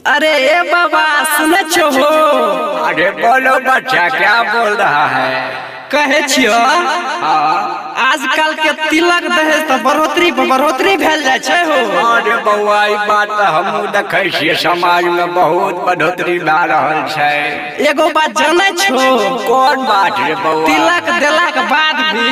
अरे ए बाबा सुने छो हो। अरे बोलो बच्चा क्या बोल रहा है। कहे छियो आजकल के तिलक दहेज तो बढ़ोतरी भेल जाय छै हो। अरे बउआ ई बात तो हमहू देखे छियै, समाज में बहुत बढ़ोतरी भए रहल छै। एगो बात जाने छो। कोन बात रे बउआ। तिलक देला के बाद भी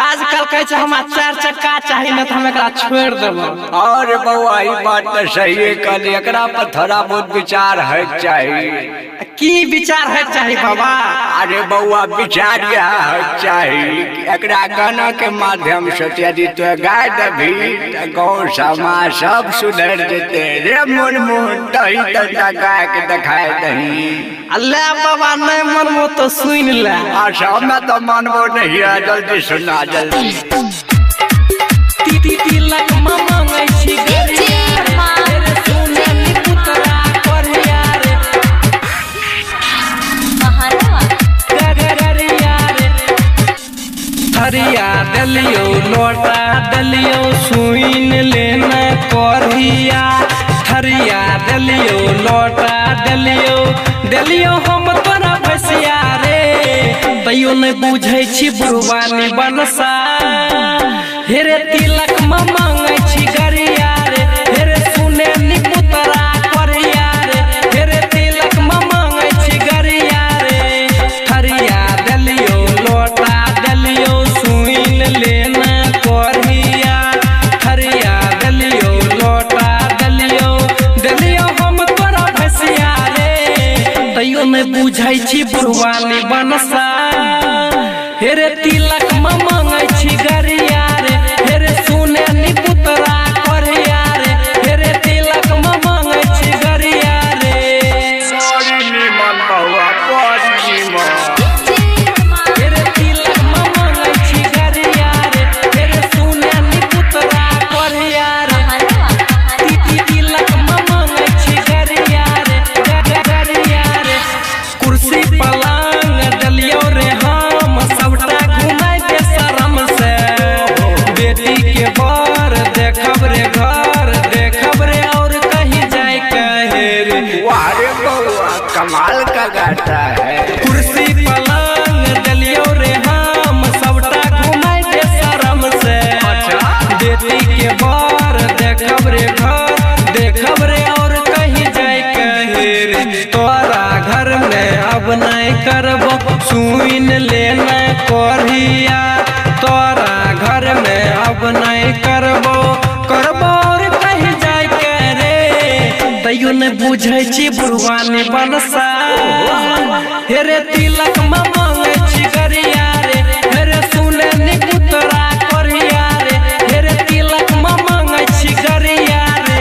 आजकल कहे छै हमरा 4 चक्का चाहिए न तो हम एकरा छोड़ देबो। अरे बउआ ई बात तो सही कहली, एकरा पर थोड़ा बहुत विचार है चाहिए। की विचार है चाहिए बाबा। अरे बउआ विचार यह चाहिए कि एकरा गाना के माध्यम से यदि तो गाय देभी तो गाँव समाज सब सुधर जेते रे। मुन दही तक गाय के दिखाए दही। अल्लाह बाबा नहीं मनबो तो सुन ले। अच्छा मैं तो मानबो नहीं है, जल्दी सुना जल्दी। तिलक मांगे छी थरिया दलियो लोटा दलियो सुइन लेना कोरिया। थरिया दलियो लोटा दलियो हम तोरा भैसिया रे। तैयो नहीं बुझे छी बुढ़वानी बनसा। हेरे तिलक मांगे छी गरिया रे। हेरे सुने नी पुतरा कोरिया रे। हेरे तिलक मांगे छी गरिया रे। थरिया दलियो लोटा दलियो सुइन लेना कोरिया। थरिया दलियो लोटा दलियो हम तोरा भैसिया रे। तैयो नहीं बुझे छी बुढ़वानी बनसा। हेरे तिलक मांगे छी गरिया रे। हेरे सुने नी पुतरा कोरिया रे। हेरे तिलक मांगे छी गरिया रे। बड़ी निमन बउआ बड़ी निमन। हेरे तिलक मांगे छी गरिया रे। हेरे सुने नी पुतरा कोरिया रे। तिलक मांगे छी गरिया रे। कुर्सी पलंग दलियो रे हम सबटा घुमाई दे शरम से। बेटी के बर देखब रे घर देखब रे और कहीं जाए कहे रे। वाह रे बउआ कमाल का गाता है। कुर्सी पलंग दलियो रे हम सबटा घुमाई दे शरम से। बेटी के बर देखब रे घर देखब रे और कहीं जाए कहे रे। तोरा घर में अब नहीं करबो सुइन लेना कोरिया। तोरा घर में अब नहीं करबो और कहीं जाए करे। तैयो नहीं बुझे छी बुढ़वानी बनसा। हेरे तिलक मांगे छी गरिया रे। हेरे सुने नी पुतरा कोरिया रे। हेरे तिलक मांगे छी गरिया रे।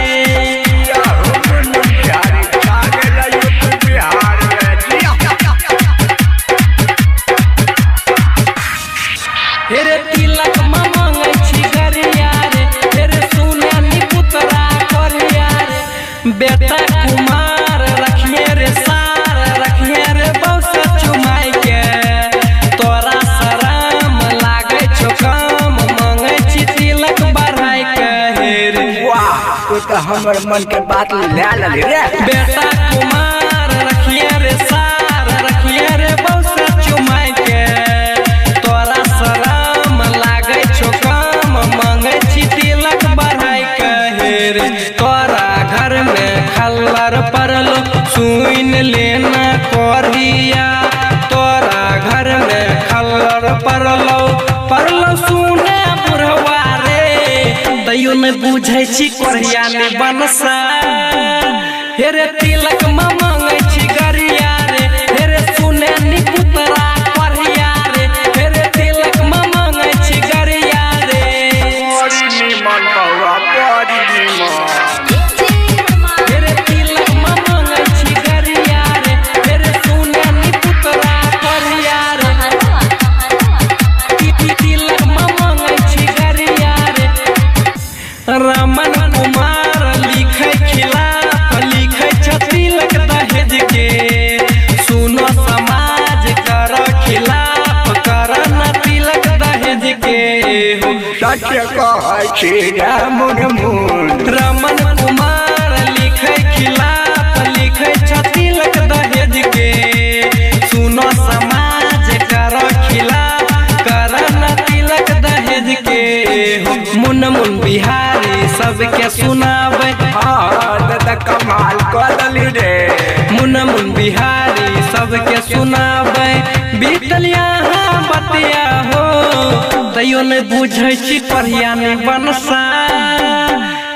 हेरे तिलक मांगे छी गरिया रे। हेरे सुने नी पुतरा कोरिया रे। बेटा कुमार रखिए रे सार रखिए रे बौसा चुमाई के। तोरा शरम लागे छो काम मांगे छी तिलक बढ़ाई के रे। वाह तू तो हमर मन के बात ले लली रे। बेटा कुमार रखिए रे सार रखिए रे बौसा चुमाई के। तोरा शरम लागे छो काम मांगे छी तिलक बढ़ाई के रे। तोरा घर में खल्लर परलो सुइन लेना कोरिया। तोरा घर में खल्लर परलो सुने बुढ़वा रे। तैयो नहीं बुझे छी कोरिया ने बनसा। हेरे तिलक मांगे छी गरिया रे। हेरे सुने नी पुतरा कोरिया रे। हेरे तिलक मांगे छी गरिया रे। बड़ी निमन बउआ बड़ी निमन। हेरे तिलक मांगे छी गरिया रे। हेरे सुने नी पुतरा कोरिया रे। तिलक मांगे छी गरिया रे। रमन कुमार लिखे खिलाफ लिखे छ तिलक दहेज के। सुनो समाज कर खिलाफ कर न तिलक दहेज के। सत्य कहै छी रे मुन। रमन कुमार लिखे मुन बिहारी सबके सुनावे दादा कमाल कदली रे मुन बिहारी सबके सुनावे बीतल यहाँ बतिया हो तैयो नहीं बुझै छी करिया नहीं बनसा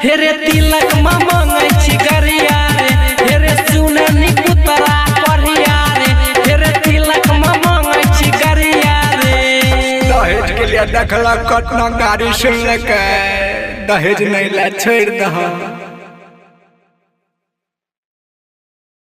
हेरे तिलक में मांगे छी गरिया रे हेरे सुने नी पुतरा करिया रे हेरे तिलक में मांगे छी गरिया रे दहेज के लिए देखला कतना गाड़ी सुन के दहेज नहीं ला छोड़ दह